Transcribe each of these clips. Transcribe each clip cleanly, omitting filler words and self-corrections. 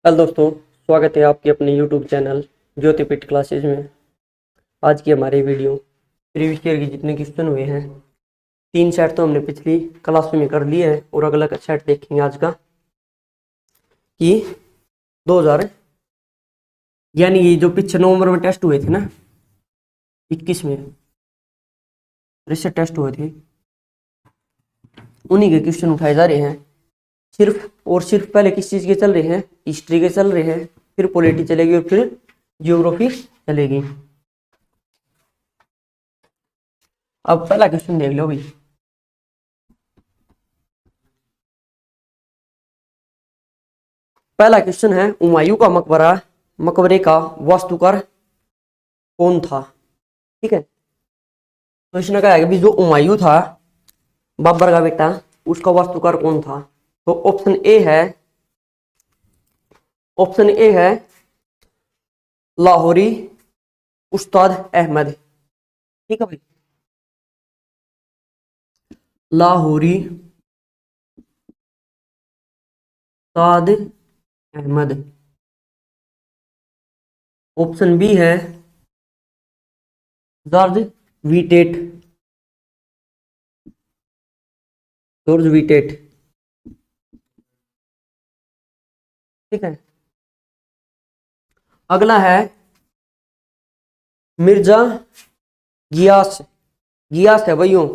Hello दोस्तों, स्वागत है आपके अपने यूट्यूब चैनल ज्योतिपीठ क्लासेज में। आज की हमारी वीडियो प्रीवियस ईयर की जितने क्वेश्चन हुए हैं, 3 सेट तो हमने पिछली क्लास में कर लिए हैं और अगला सेट देखेंगे आज का कि 2000 यानी ये जो पिछले नवंबर में टेस्ट हुए थे ना, 21 में रिसेट टेस्ट हुए थे, उन्हीं के क्वेश्चन उठाए जा रहे हैं। सिर्फ और सिर्फ पहले किस चीज़ के चल रहे हैं? हिस्ट्री के चल रहे हैं, फिर पॉलिटी चलेगी और फिर ज्योग्राफी चलेगी। अब पहला क्वेश्चन देख लो भाई। पहला क्वेश्चन है, हुमायूं का मकबरे का वास्तुकार कौन था? ठीक है, तो इसने कहा है कि जो हुमायूं था, बाबर का बेटा, उसका वास्तुकार कौन था? तो ऑप्शन ए है लाहौरी उस्ताद अहमद। ठीक है भाई, लाहौरी उस्ताद अहमद। ऑप्शन बी है जॉर्ज वीटेट। जॉर्ज वीटेट। ठीक है, अगला है मिर्जा गियास। गियास है भाइयों,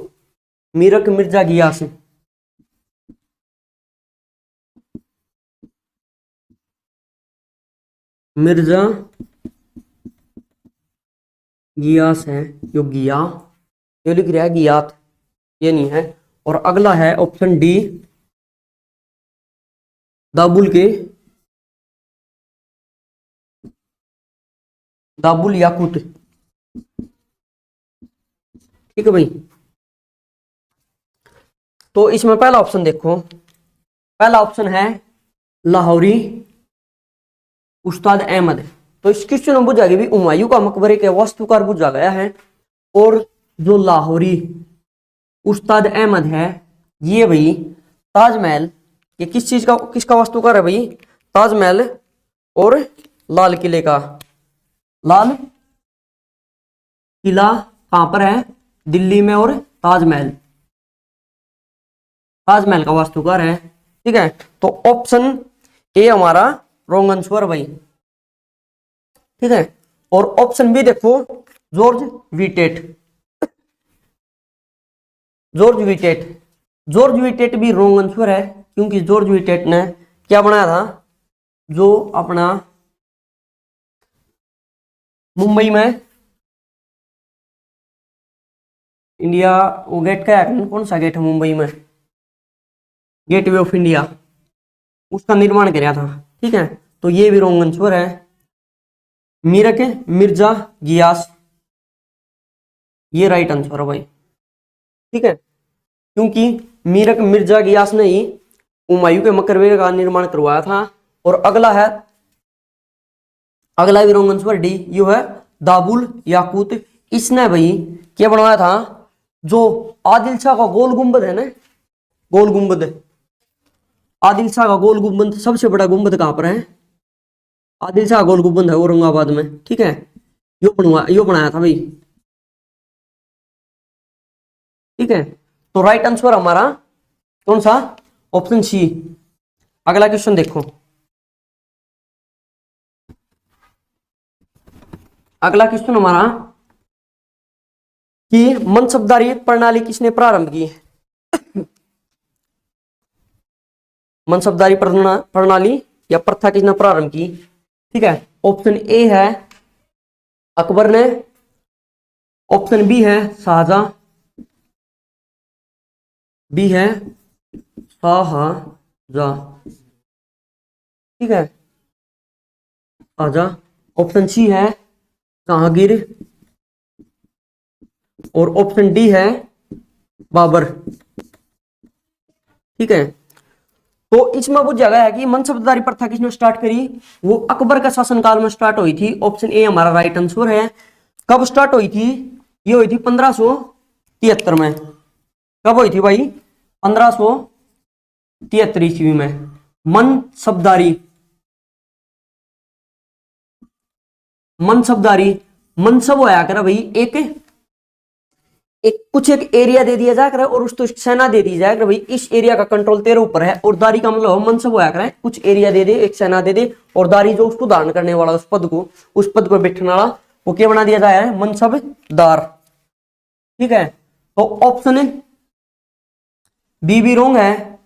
मीरक मिर्जा गियास। मिर्जा गियास है, यो गिया, ये लिख रहा है गियात, ये नहीं है। और अगला है ऑप्शन डी, दाबुल याकूत। ठीक है भाई, तो इसमें पहला ऑप्शन देखो, पहला ऑप्शन है लाहौरी उस्ताद अहमद। तो इस क्वेश्चन में पूछा गया भी हुमायूं का मकबरे के वास्तुकार पूछा गया है, और जो लाहौरी उस्ताद अहमद है, ये भाई ताजमहल, ये किस चीज का, किसका वास्तुकार है भाई? ताजमहल और लाल किले का। लाल किला कहां पर है? दिल्ली में। और ताजमहल का वास्तुकार है। ठीक है, तो ऑप्शन ए हमारा रॉन्ग आंसर भाई। ठीक है, और ऑप्शन बी देखो, जॉर्ज वीटेट। जॉर्ज वीटेट, जॉर्ज वीटेट भी रॉन्ग आंसर है, क्योंकि जॉर्ज वीटेट ने क्या बनाया था? जो अपना मुंबई में इंडिया, वो गेट का है, कौन सा गेट है मुंबई में? गेटवे ऑफ इंडिया, उसका निर्माण कराया था। ठीक है, तो ये भी रॉन्ग आंसर है। मीरक मिर्जा गियास, ये राइट आंसर है भाई। ठीक है, क्योंकि मीरक मिर्जा गियास ने ही हुमायूं के मकबरे का निर्माण करवाया था। और अगला भी रॉन्ग आंसर डी, यो है दाबुल याकूत। इसने भाई क्या बनवाया था? जो आदिल शाह का गोल गुंबद है ना, गोल गुंबद, आदिल शाह का गोल गुंबद, सबसे बड़ा गुंबद कहां पर है? आदिल शाह गोल गुंबद है औरंगाबाद में। ठीक है, यो बनाया था भाई। ठीक है, तो राइट आंसर हमारा कौन सा? Option C. अगला क्वेश्चन देखो, अगला क्वेश्चन हमारा कि मनसबदारी प्रणाली किसने प्रारंभ की? मनसबदारी प्रणाली या प्रथा किसने प्रारंभ की? ठीक है, ऑप्शन ए है अकबर ने, ऑप्शन बी है शाहजहां, बी है शाहजहां। ठीक है, शाहजहां। ऑप्शन सी है जहांगीर, और ऑप्शन डी है बाबर। ठीक है, तो इसमें पूछा गया है कि मनसबदारी प्रथा किसने स्टार्ट करी? वो अकबर का शासनकाल में स्टार्ट हुई थी। ऑप्शन ए हमारा राइट आंसर है। कब स्टार्ट हुई थी? ये हुई थी 1573 में। कब हुई थी भाई? 1573 ईस्वी में मनसबदारी मनसबदारी। मनसब होया करे भाई एक एक कुछ एक एरिया दे दिया जाया करे और उसको सेना दे दी जाए कि भाई इस एरिया का कंट्रोल तेरे ऊपर है, और दारी का मतलब मनसब होया करे कुछ एरिया दे दे, एक सेना दे दे, और दारी जो उसको धारण करने वाला उस पद पर बैठने वाला वो क्या बना दिया जाए है, मनसबदार। ठीक है, तो ऑप्शन बी भी रोंग है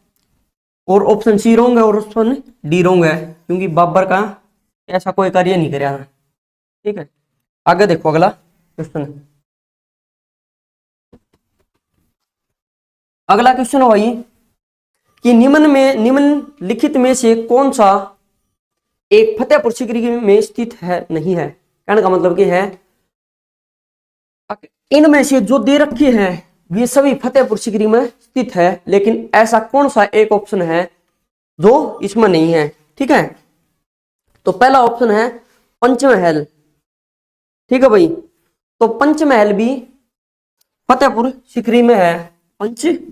और ऑप्शन सी रोंग है और ऑप्शन डी रोंग है, क्योंकि बाबर का ऐसा कोई कार्य नहीं कराया। ठीक है, आगे देखो अगला क्वेश्चन। अगला क्वेश्चन है भाई कि निम्नलिखित में से कौन सा एक फतेहपुर सीकरी में स्थित है नहीं है। कहने का मतलब कि है इनमें से जो दे रखे हैं वे सभी फतेहपुर सीकरी में स्थित है, लेकिन ऐसा कौन सा एक ऑप्शन है जो इसमें नहीं है। ठीक है, तो पहला ऑप्शन है पंचमहल। ठीक है भाई, तो पंचमहल भी फतेहपुर सीकरी में है, Panchmahal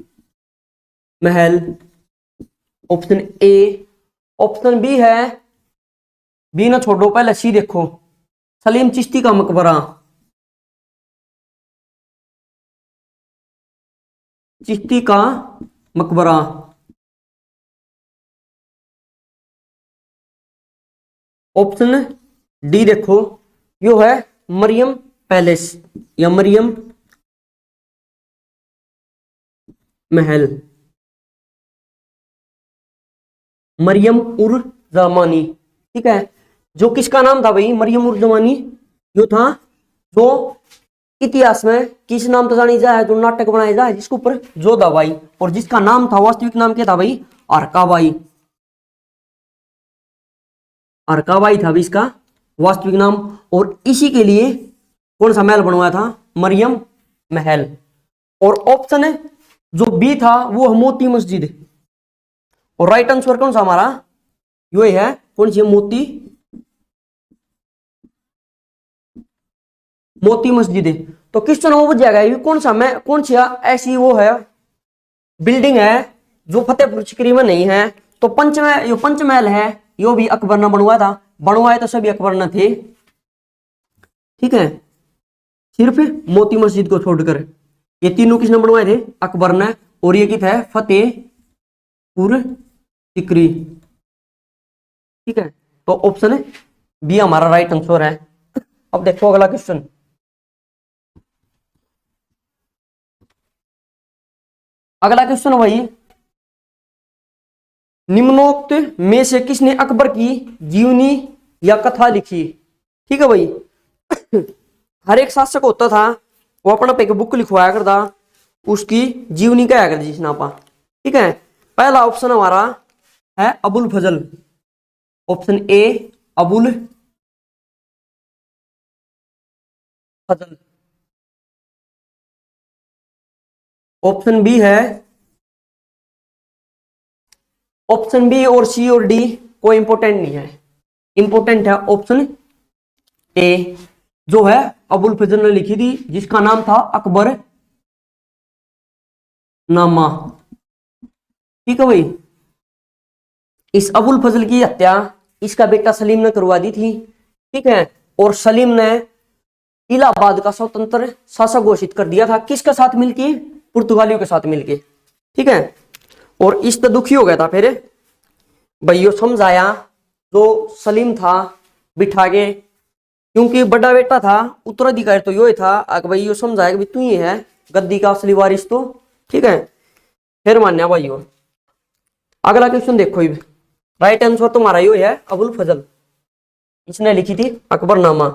option A. Option B है, बी ना छोड़ो पहले सी देखो, सलीम चिश्ती का मकबरा। चिश्ती का मकबरा। ऑप्शन डी देखो, यो है मरियम पैलेस या मरियम महल, मरियम उर जमानी। ठीक है, जो किसका नाम था भाई, मरियम उर जमानी, जो था जो इतिहास में किस नाम तो जानी जाए, जो नाटक बनाया जाए जिसके ऊपर जोधाबाई, और जिसका नाम था वास्तविक नाम क्या था भाई, अरकाबाई। अरकाबाई था भी इसका वास्तविक नाम, और इसी के लिए कौन सा महल बनवाया था, मरियम महल। और ऑप्शन है जो बी था वो है मोती मस्जिद, और राइट आंसर कौन सा हमारा, ये है कौन सी, मोती मस्जिद है। तो क्वेश्चन वो बच जाएगा, ये कौन सा मैं कौन सी ऐसी वो है बिल्डिंग है जो फतेहपुर सीकरी में नहीं है। तो पंचमहल है, यो भी अकबर ने बनवाया था, बनवाए तो सभी अकबर ने थे। ठीक है, सिर्फ मोती मस्जिद को छोड़कर ये तीनों किसने बनवाए थे, अकबर ने, और ये कितना है, फतेहपुर सीकरी। ठीक है, तो ऑप्शन बी हमारा राइट आंसर है। अब देखो अगला क्वेश्चन। अगला क्वेश्चन भाई, निम्नोक्त में से किसने अकबर की जीवनी या कथा लिखी। ठीक है भाई, हर एक शासक होता था वो अपना एक बुक लिखवाया करता, उसकी जीवनी क्या करती जिसने आपा। ठीक है, पहला ऑप्शन हमारा है Abul Fazal, option A Abul Fazal. Option B है, ऑप्शन बी और सी और डी कोई इंपोर्टेंट नहीं है, इंपोर्टेंट है ऑप्शन ए जो है अबुल फजल ने लिखी थी, जिसका नाम था अकबर नामा। ठीक है भाई, इस अबुल फजल की हत्या इसका बेटा सलीम ने करवा दी थी। ठीक है, और सलीम ने इलाहाबाद का स्वतंत्र शासक घोषित कर दिया था, किसके साथ मिलके, पुर्तगालियों के साथ मिलके। ठीक है, और इस तो दुखी हो गया था फिर भाइयों, समझाया जो सलीम था बिठा के, क्योंकि बड़ा बेटा था, उत्तराधिकारी तो यो ही था, भाई यो समझाया कि तू ही है गद्दी का असली वारिस तो। ठीक है, फिर मान्या भाइयों। अगला क्वेश्चन देखो, राइट आंसर तुम्हारा यो है अबुल फजल, इसने लिखी थी अकबरनामा।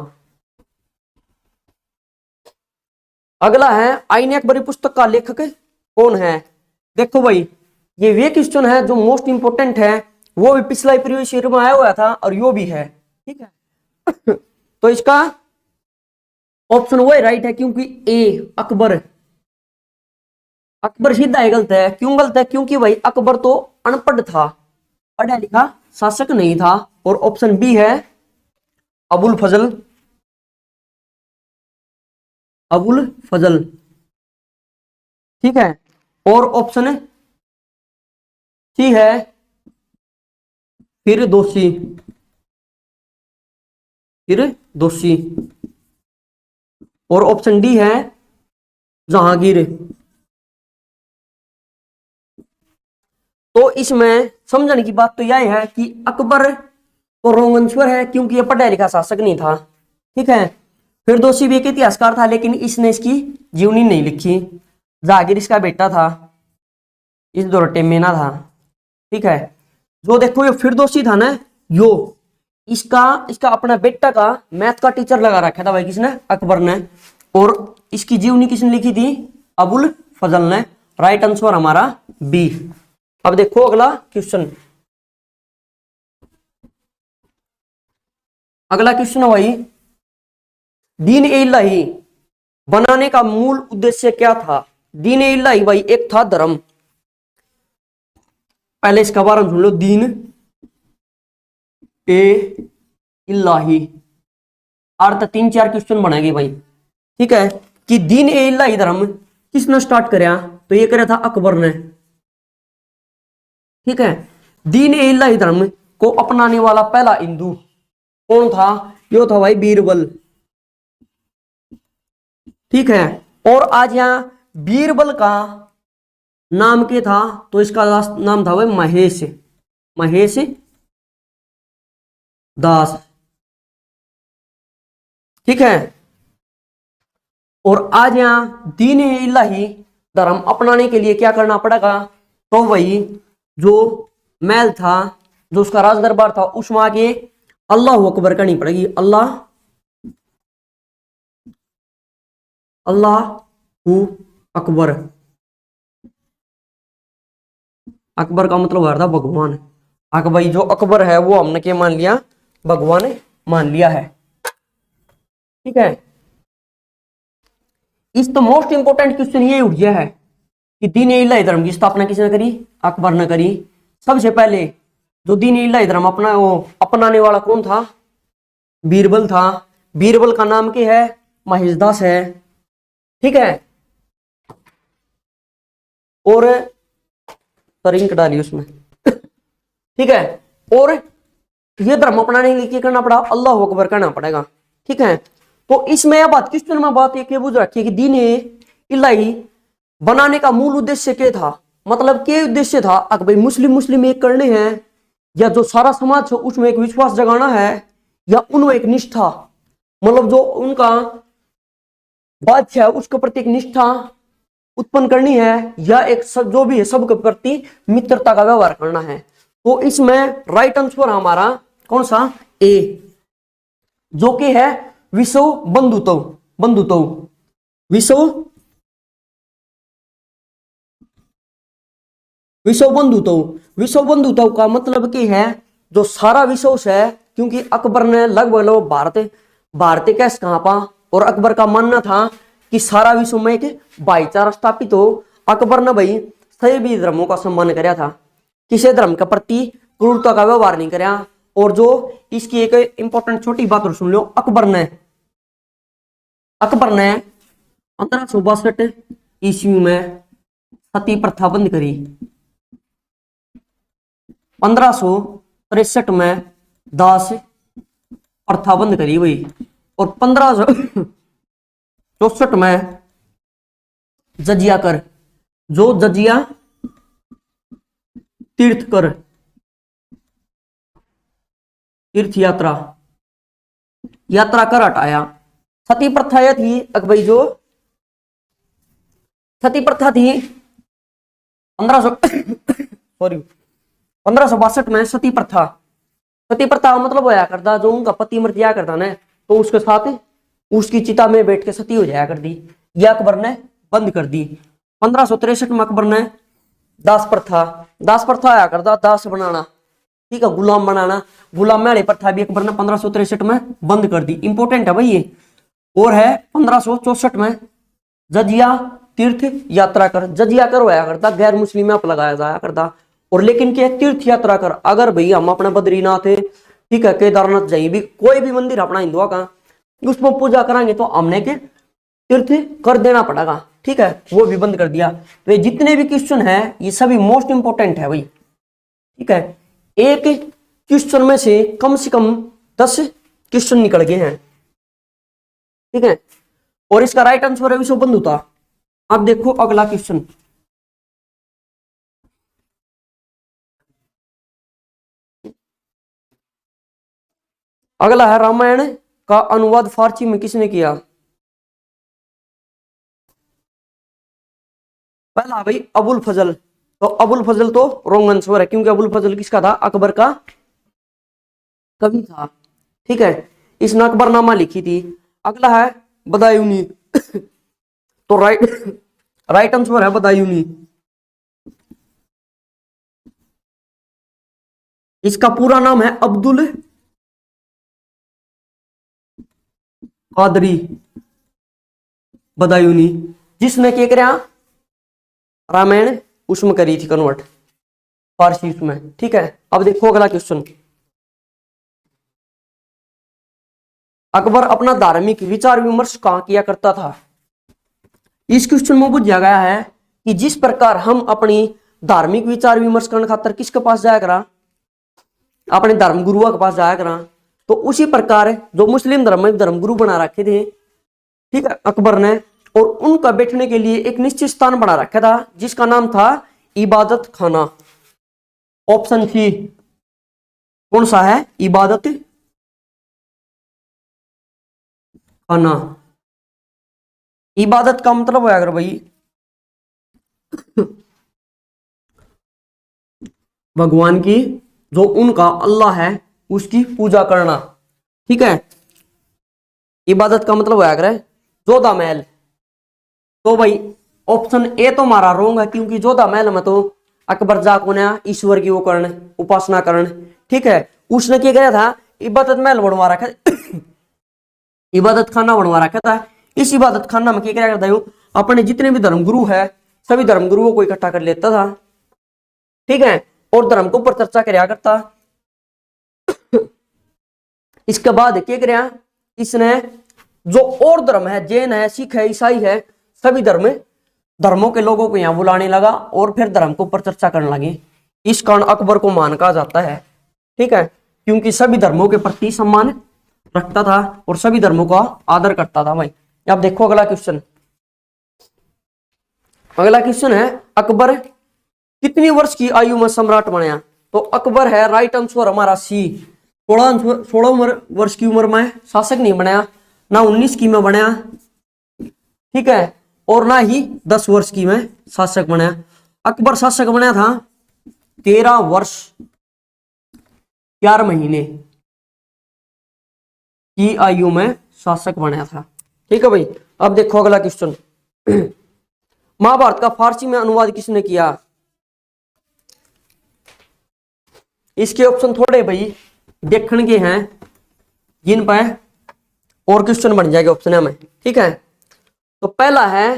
अगला है आईने अकबरी पुस्तक का लेखक कौन है। देखो भाई, ये वे क्वेश्चन है जो मोस्ट इंपोर्टेंट है, वो भी पिछला प्रीवियस ईयर में आया हुआ था और यो भी है। ठीक है, तो इसका ऑप्शन वो राइट है, क्योंकि ए अकबर, अकबर सीधा ही गलत है। क्यों गलत है, क्योंकि भाई अकबर तो अनपढ़ था, पढ़ा लिखा शासक नहीं था। और ऑप्शन बी है अबुल फजल, अबुल फजल। ठीक है, और ऑप्शन सी है फिर दोषी। फिर दोषी। और ऑप्शन डी है जहांगीर। तो इसमें समझने की बात तो यह है कि अकबर को रोंगनश्वर है क्योंकि ये पढ़ा लिखा शासक नहीं था, ठीक है। फिर दोषी भी एक इतिहासकार था लेकिन इसने इसकी जीवनी नहीं लिखी। जहांगीर इसका बेटा था, इस दौर टेमेना था, ठीक है। जो देखो ये फिरदौसी था ना, यो इसका इसका अपना बेटा का मैथ का टीचर लगा रखा था भाई, किसने? अकबर ने। और इसकी जीवनी किसने लिखी थी? अबुल फजल ने। राइट आंसर हमारा बी। अब देखो अगला क्वेश्चन। अगला क्वेश्चन है भाई, दीन ए इलाही बनाने का मूल उद्देश्य क्या था? दीन ए इलाही भाई एक था धर्म। पहले इसका बारे में सुन लो, दीन ए इलाही। अर्थ 3-4 क्वेश्चन बनेंगे भाई, ठीक है। कि दीन ए इलाही धर्म किसने स्टार्ट कराया? तो ये कराया था अकबर ने, ठीक है। दीन ए इलाही धर्म को अपनाने वाला पहला हिंदू कौन था? यो था भाई बीरबल, ठीक है। और आज यहां बीरबल का नाम क्या था? तो इसका नाम था भाई महेश, महेश दास, ठीक है। और आज यहां दीन इलाही धर्म अपनाने के लिए क्या करना पड़ेगा? तो भाई जो महल था, जो उसका राज दरबार था, उसमें आगे अल्लाह अकबर करनी पड़ेगी। अल्लाह अकबर। अकबर का मतलब हो रहा था भगवान। अकबर भाई जो अकबर है वो हमने क्या मान लिया? भगवान मान लिया है, ठीक है। इस तो मोस्ट इंपोर्टेंट क्वेश्चन ये उठ गया है कि दीन इलाही धर्म की स्थापना किसने करी? अकबर ने करी। सबसे पहले जो दीन इलाही धर्म अपनाने वाला कौन था? बीरबल था। बीरबल का नाम क्या है? महेशदास है, ठीक है। और रिंक डाली उसमें ठीक है। और ये धर्म अपनाने के लिए क्या करना पड़ा? अल्लाह अकबर करना पड़ेगा, ठीक है। तो इसमें बात क्वेश्चन में बात एक बुझ रखी है कि दीन इलाही बनाने का मूल उद्देश्य क्या था? मतलब क्या उद्देश्य था? अगर भाई मुस्लिम एक करने हैं, या जो सारा समाज है उसमें एक विश्वास जगाना है, या उनमें एक निष्ठा, मतलब जो उनका बादशाह है उसके प्रति एक निष्ठा उत्पन्न करनी है, या एक सब जो भी है सबके प्रति मित्रता का व्यवहार करना है। तो इसमें राइट आंसर हमारा कौन सा? ए, जो कि है विश्व बंधुत्व। विश्व बंधुत्व का मतलब क्या है? जो सारा विश्व है, क्योंकि अकबर ने लगभग भारत कैसे कहां पा, और अकबर का मानना था कि सारा विश्व में एक भाईचारा स्थापित हो। अकबर ने भाई सभी धर्मों का सम्मान कराया था, किसी धर्म के प्रति क्रूरता का व्यवहार नहीं कराया। और जो इसकी एक इंपॉर्टेंट छोटी बात और सुन लो, अकबर ने 1562 ईस्वी में सती प्रथा बंद करी। 1563 में दास प्रथा बंद करी हुई। और 1564 में जजिया कर, जो जजिया तीर्थ यात्रा कर हटाया। सती प्रथा यह थी भाई, जो सती प्रथा थी 1562 में सती प्रथा मतलब होया करता जो उनका पति मर जाया करता ना, तो उसके साथ उसकी चिता में बैठ के सती हो जाया कर दी। यह अकबर ने बंद कर दी। 1563 में अकबर ने दास प्रथा आया करता, दास बनाना, ठीक है, गुलाम बनाना, गुलाम वाली प्रथा भी अकबर ने 1563 में बंद कर दी। इंपोर्टेंट है भाई ये। और है 1564 में जजिया तीर्थ यात्रा कर। जजिया कर होया करता गैर मुस्लिम में लगाया जाया करता। और लेकिन क्या तीर्थ यात्रा कर, अगर भाई हम अपने बद्रीनाथ है, ठीक है, केदारनाथ जाइए भी, कोई भी मंदिर अपना हिंदुओं का, उसमें पूजा कराएंगे तो हमने के तीर्थ कर देना पड़ेगा, ठीक है, वो भी बंद कर दिया। तो ये जितने भी क्वेश्चन है ये सभी मोस्ट इंपोर्टेंट है भाई, ठीक है। एक क्वेश्चन में से कम 10 क्वेश्चन निकल गए हैं। ठीक है, और इसका राइट आंसर है विश्वबंधुता। अब देखो अगला क्वेश्चन। अगला है रामायण का अनुवाद फारसी में किसने किया? पहला भाई अबुल फजल। तो अबुल फजल तो रॉन्ग आंसर है, क्योंकि अबुल फजल किसका था? अकबर का कवि था। ठीक है, इसने अकबरनामा लिखी थी। अगला है बदायूनी। तो राइट आंसर है बदायूनी। इसका पूरा नाम है अब्दुल कादरी बदायूनी, जिसने क्या करा? रामायण उसमें करी थी कन्वर्ट, फारसी उसमें। ठीक है, अब देखो अगला क्वेश्चन। अकबर अपना धार्मिक विचार विमर्श कहां किया करता था? इस क्वेश्चन में पूछा गया है कि जिस प्रकार हम अपनी धार्मिक विचार विमर्श करने खातर किसके पास जाया करा? अपने धर्म गुरुओं के पास जाया करा। तो उसी प्रकार जो मुस्लिम धर्म में धर्म गुरु बना रखे थे, ठीक है, अकबर ने, और उनका बैठने के लिए एक निश्चित स्थान बना रखा था जिसका नाम था इबादत खाना। ऑप्शन सी कौन सा है? इबादत खाना। इबादत का मतलब है अगर भाई भगवान की, जो उनका अल्लाह है उसकी पूजा करना। ठीक है, इबादत का मतलब है अगर जोधा महल। तो भाई ऑप्शन ए तो हमारा रोंग है, क्योंकि जोधा महल में तो अकबर जा को ईश्वर की वो करण उपासना करण। ठीक है, उसने क्या किया था? इबादत महल बनवा रखा इबादत खाना बनवा रखा था। इस इबादत खाना में क्या क्या करता है? अपने जितने भी धर्म गुरु है सभी धर्म गुरुओं को इकट्ठा कर लेता था। ठीक है, और धर्म के ऊपर चर्चा कराया करता। इसके बाद क्या कराया इसने? जो और धर्म है, जैन है, सिख है, ईसाई है, सभी धर्मों के लोगों को यहां बुलाने लगा और फिर धर्म के ऊपर चर्चा करने लगे। इस कारण अकबर को मान कहा जाता है। ठीक है, क्योंकि सभी धर्मों के प्रति सम्मान रखता था और सभी धर्मों का आदर करता था भाई। अब देखो अगला क्वेश्चन। अगला क्वेश्चन है अकबर कितनी वर्ष की आयु में सम्राट बनाया? तो अकबर है राइट आंसर हमारा सी। 16 वर्ष की उम्र में शासक नहीं बनाया, ना 19 की में बनाया, ठीक है, और ना ही 10 वर्ष की में शासक बनाया। अकबर शासक बनाया था 13 वर्ष 4 महीने की आयु में शासक बनाया था। ठीक है भाई, अब देखो अगला क्वेश्चन। महाभारत का फारसी में अनुवाद किसने किया? इसके ऑप्शन थोड़े भाई देखने के हैं जिन पर और क्वेश्चन बन जाएगा ऑप्शन में। ठीक है, तो पहला है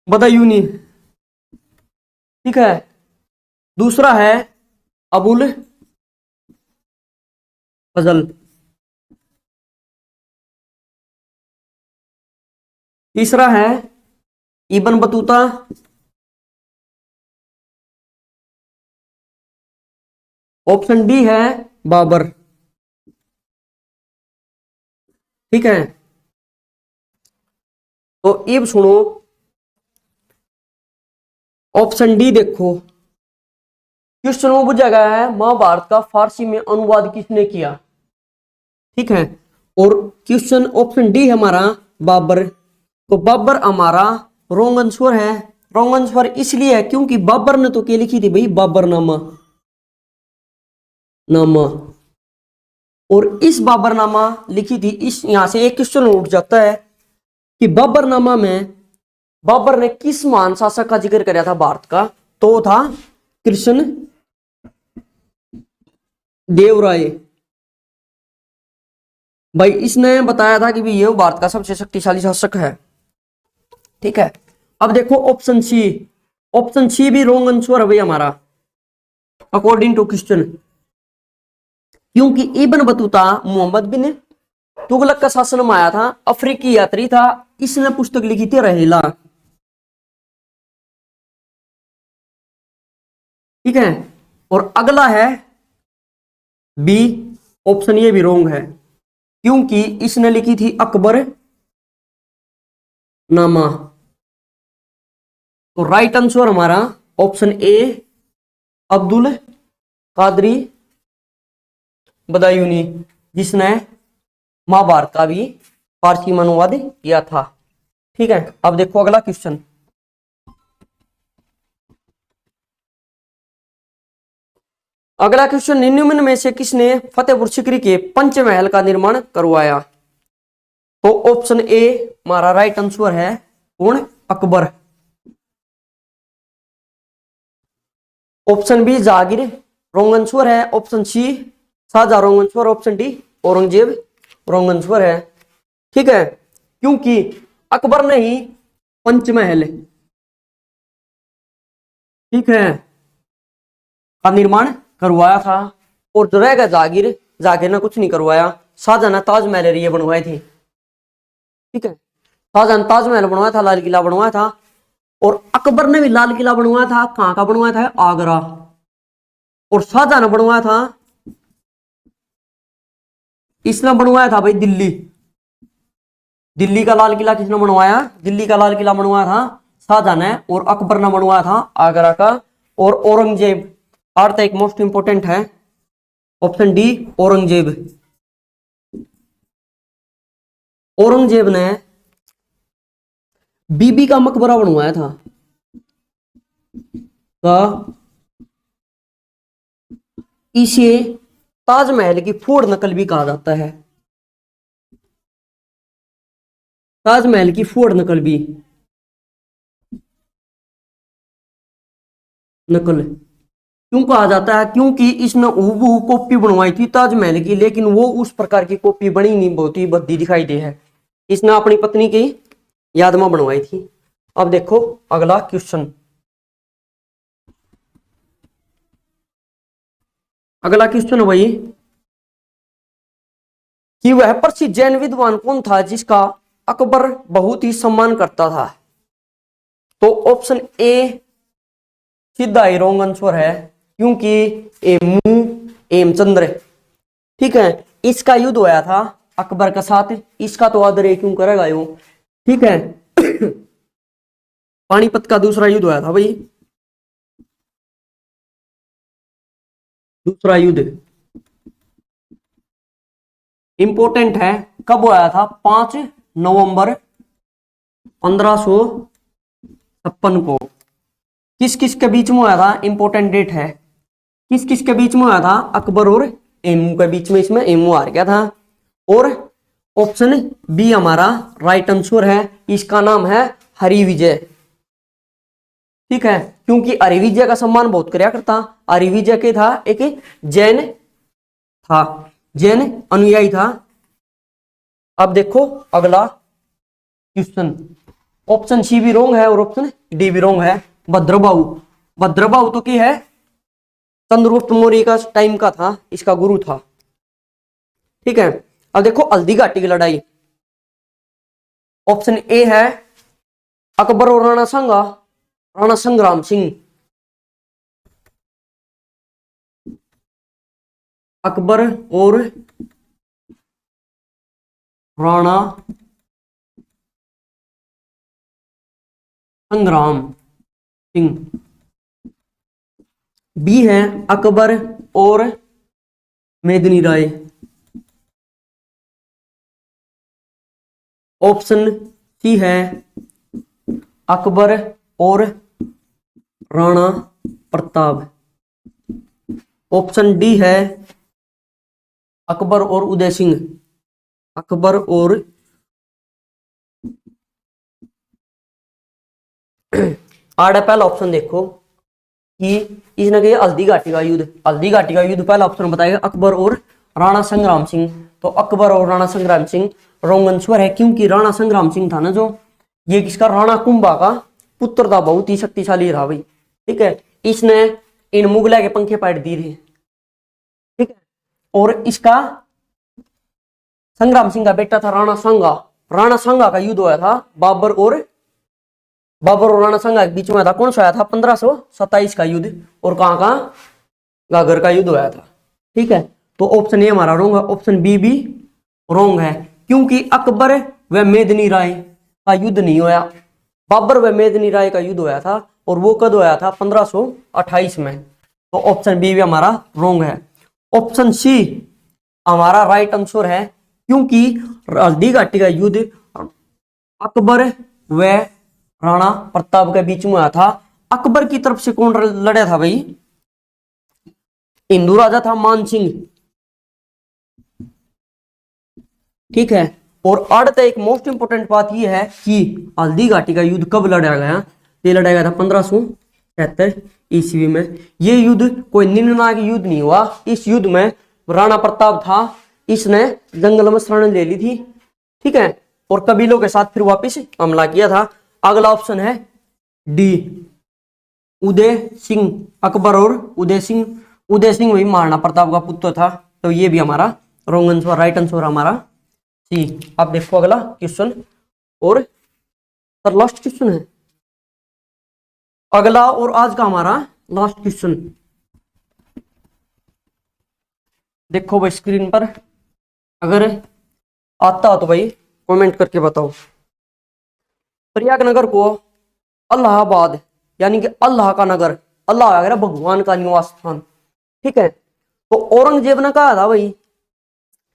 बदायूनी, ठीक है, दूसरा है अबुल फजल, तीसरा है इब्न बतूता, ऑप्शन डी है बाबर। ठीक है, तो अब सुनो ऑप्शन डी देखो। क्वेश्चन में पूछा गया है महाभारत का फारसी में अनुवाद किसने किया? ठीक है, और क्वेश्चन ऑप्शन डी है हमारा बाबर। तो बाबर हमारा रॉन्ग आंसर है। रॉन्ग आंसर इसलिए है क्योंकि बाबर ने तो क्या लिखी थी भाई? बाबरनामा नामा, और इस बाबरनामा लिखी थी। इस यहां से एक क्वेश्चन उठ जाता है कि बाबरनामा में बाबर ने किस महान शासक का जिक्र कराया था भारत का? तो था कृष्ण देव राय। भाई इसने बताया था कि भी ये भारत का सबसे शक्तिशाली शासक है। ठीक है, अब देखो ऑप्शन सी। ऑप्शन सी भी रॉन्ग आंसर है भाई हमारा अकॉर्डिंग टू क्वेश्चन, क्योंकि इब्न बतूता मोहम्मद बिन तुगलक का शासन में आया था, अफ्रीकी यात्री था, इसने पुस्तक लिखी थी रहेला। ठीक है, और अगला है बी ऑप्शन ये भी रोंग है, क्योंकि इसने लिखी थी अकबर नामा। तो राइट आंसर हमारा ऑप्शन ए अब्दुल कादरी बदायूनी, जिसने महाभारत का भी फारसी में अनुवाद किया था। ठीक है, अब देखो अगला क्वेश्चन। अगला क्वेश्चन, निम्न में से किसने फतेहपुर सीकरी के पंचमहल का निर्माण करवाया? तो ऑप्शन ए हमारा राइट आंसर है कौन? Akbar. Option B Jahangir wrong answer है। Option C Shahjahan wrong answer. Option D Aurangzeb wrong answer है। ठीक है, क्योंकि अकबर ने ही पंचमहल, ठीक है, का निर्माण करवाया था, और जो रहेगा जहांगीर, जहांगीर ने कुछ नहीं करवाया। शाहजहां ने ताजमहल ये बनवाए थे। ठीक है, शाहजहां ने ताजमहल बनवाया था, लाल किला बनवाया था, और अकबर ने भी लाल किला बनवाया था। कहां का बनवाया था? आगरा। और शाहजहां ने बनवाया था, इसने बनवाया था भाई दिल्ली। दिल्ली का लाल किला किसने बनवाया? दिल्ली का लाल किला बनवाया था शाहजहां ने, और अकबर ने बनवाया था आगरा का। और औरंगजेब, अर्थ एक मोस्ट इंपोर्टेंट है, ऑप्शन डी औरंगजेब। औरंगजेब ने बीबी का मकबरा बनवाया था। का इसे ताजमहल की फोड़ नकल भी कहा जाता है। ताजमहल की फोड़ नकल भी, नकल क्यों कहा जाता है? क्योंकि इसने हूबहू कॉपी बनवाई थी ताजमहल की, लेकिन वो उस प्रकार की कॉपी बनी नहीं, बहुत ही भद्दी दिखाई दे है। इसने अपनी पत्नी की याद में बनवाई थी। अब देखो अगला क्वेश्चन। अगला क्वेश्चन वही कि वह प्रसिद्ध जैन विद्वान कौन था जिसका अकबर बहुत ही सम्मान करता था? तो ऑप्शन ए सीधा ही रॉन्ग आंसर है, क्योंकि एमू हेमचंद्र, ठीक है, इसका युद्ध होया था अकबर के साथ। इसका तो आदर क्यों करेगा यो? ठीक है, पानीपत का दूसरा युद्ध होया था भाई, दूसरा युद्ध इंपोर्टेंट है। कब होया था? 5 नवंबर 1556 को। किस किस के बीच में होया था? इंपोर्टेंट डेट है। किस किस के बीच में होया था? अकबर और एमू के बीच में। इसमें एमू हार गया था। और ऑप्शन बी हमारा राइट आंसर है। इसका नाम है हरिविजय। ठीक है, क्योंकि हरिविजय का सम्मान बहुत कराया करता। हरिविजय के था एक जैन था, जैन अनुयायी था। अब देखो अगला क्वेश्चन। ऑप्शन सी भी रोंग है और ऑप्शन डी भी रोंग है। भद्रबाहु, भद्रबाहु तो क्या है? चंद्रगुप्त मौर्य का टाइम का था, इसका गुरु था। ठीक है, अब देखो हल्दी घाटी की लड़ाई। ऑप्शन ए है अकबर और राणा सांगा, राणा संग्राम सिंह। अकबर और राणा संग्राम सिंह। बी है अकबर और मेदिनी राय। ऑप्शन सी है अकबर और राणा प्रताप। ऑप्शन डी है अकबर और उदय सिंह। अकबर और आड़ा पहला ऑप्शन देखो कि इसने कहा हल्दी घाटी का युद्ध। हल्दी घाटी का युद्ध पहला ऑप्शन बताएगा अकबर और राणा संग्राम सिंह। तो अकबर और राणा संग्राम सिंह रॉन्ग आंसर है, क्योंकि राणा संग्राम सिंह था ना जो, ये किसका? राणा कुंभा का पुत्र था, बहुत ही शक्तिशाली रहा भाई। ठीक है, इसने इन मुगला के पंखे पाट दिए थे। ठीक है, और इसका संग्राम सिंह का बेटा था राणा सांगा। राणा सांगा का युद्ध हुआ था बाबर और राणा सांगा के बीच में था। कौन सा आया था? 1527 का युद्ध। और कहां का? गागर का युद्ध हुआ था। ठीक है, तो ऑप्शन ए हमारा रॉन्ग है, ऑप्शन बी भी रॉन्ग है, क्योंकि अकबर व मेदिनी राय का युद्ध नहीं होया। बाबर व मेदिनी राय का युद्ध होया था, और वो कब होया था? 1528 में। तो ऑप्शन बी भी हमारा रॉन्ग है। ऑप्शन सी हमारा राइट आंसर है, क्योंकि हल्दी घाटी का युद्ध अकबर व राणा प्रताप के बीच में हुआ था। अकबर की तरफ से कौन लड़ा था भाई? हिंदू राजा था मान सिंह, ठीक है। और अर्थ एक मोस्ट इंपोर्टेंट बात यह है कि हल्दी घाटी का युद्ध कब लड़ा गया? ये लड़ा गया था 1573 ईस्वी में। ये युद्ध कोई निर्णायक युद्ध नहीं हुआ। इस युद्ध में राणा प्रताप था, इसने जंगल में शरण ले ली थी, ठीक है, और कबीलों के साथ फिर वापस हमला किया था। अगला ऑप्शन है डी, उदय सिंह। अकबर और उदय सिंह वही महाराणा प्रताप का पुत्र था। तो ये भी हमारा रॉन्ग आंसर, राइट आंसर हमारा सी। आप देखो अगला क्वेश्चन, और सर लास्ट क्वेश्चन है अगला, और आज का हमारा लास्ट क्वेश्चन। देखो भाई स्क्रीन पर, अगर आता हो तो भाई कमेंट करके बताओ। प्रयागनगर को इलाहाबाद यानी कि अल्लाह का नगर, अल्लाह वगैरह भगवान का निवास स्थान, ठीक है, तो औरंगजेब ने कहा था भाई,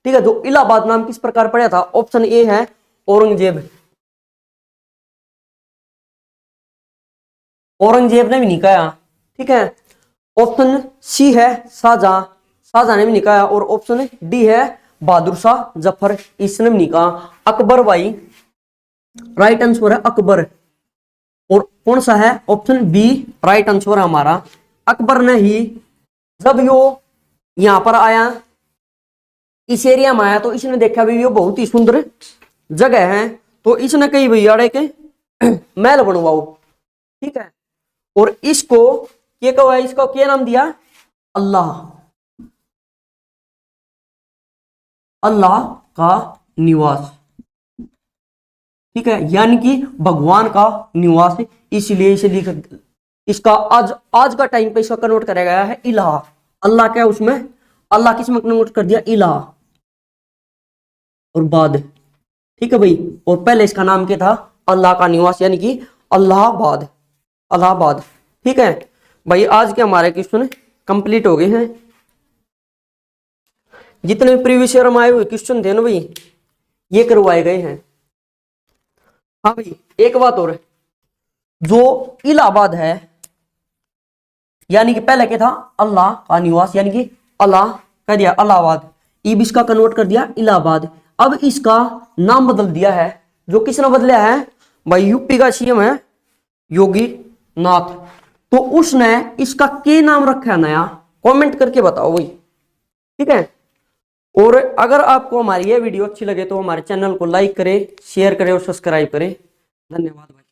ठीक है। जो इलाहाबाद नाम किस प्रकार पड़ा था? ऑप्शन ए है औरंगजेब, औरंगजेब ने भी नहीं कहा, ठीक है। ऑप्शन सी है शाहजहां, शाहजहां ने भी नहीं कहा। और ऑप्शन डी है बहादुर शाह जफर, इसने भी नहीं कहा। अकबर भाई राइट आंसर है अकबर। और कौन सा है? ऑप्शन बी राइट आंसर है हमारा। अकबर ने ही जब यो यहां पर आया, इस एरिया में आया, तो इसने देखा भी ये बहुत ही सुंदर जगह है, तो इसने कही भैया के महल बनवाओ, ठीक है। और इसको क्या कहा? इसको क्या नाम दिया? अल्लाह, अल्लाह का निवास, ठीक है, यानी कि भगवान का निवास। इसलिए इसे लिख, इसका आज का टाइम पे इसका कन्वर्ट कराया गया है इलाहा। अल्लाह क्या उसमें? अल्लाह किस में कन्वर्ट कर दिया? इलाहा और बाद, ठीक है भाई। और पहले इसका नाम क्या था? अल्लाह का निवास, यानी कि अल्लाहाबाद, अलाहाबाद, ठीक है भाई। आज के हमारे क्वेश्चन कंप्लीट हो गए हैं। जितने प्रीवियस ईयर में आए हुए क्वेश्चन थे ना भाई, ये करवाए गए हैं। हाँ भाई एक बात और, जो इलाहाबाद है, यानी कि पहले क्या था? अल्लाह का निवास, यानी कि अल्लाह कह दिया इलाहाबाद, अब इसका कन्वर्ट कर दिया इलाहाबाद। अब इसका नाम बदल दिया है। जो किसने बदला है? भाई यूपी का सीएम है योगी नाथ, तो उसने इसका क्या नाम रखा है नया? कमेंट करके बताओ भाई, ठीक है। और अगर आपको हमारी ये वीडियो अच्छी लगे तो हमारे चैनल को लाइक करें, शेयर करें और सब्सक्राइब करें। धन्यवाद भाई।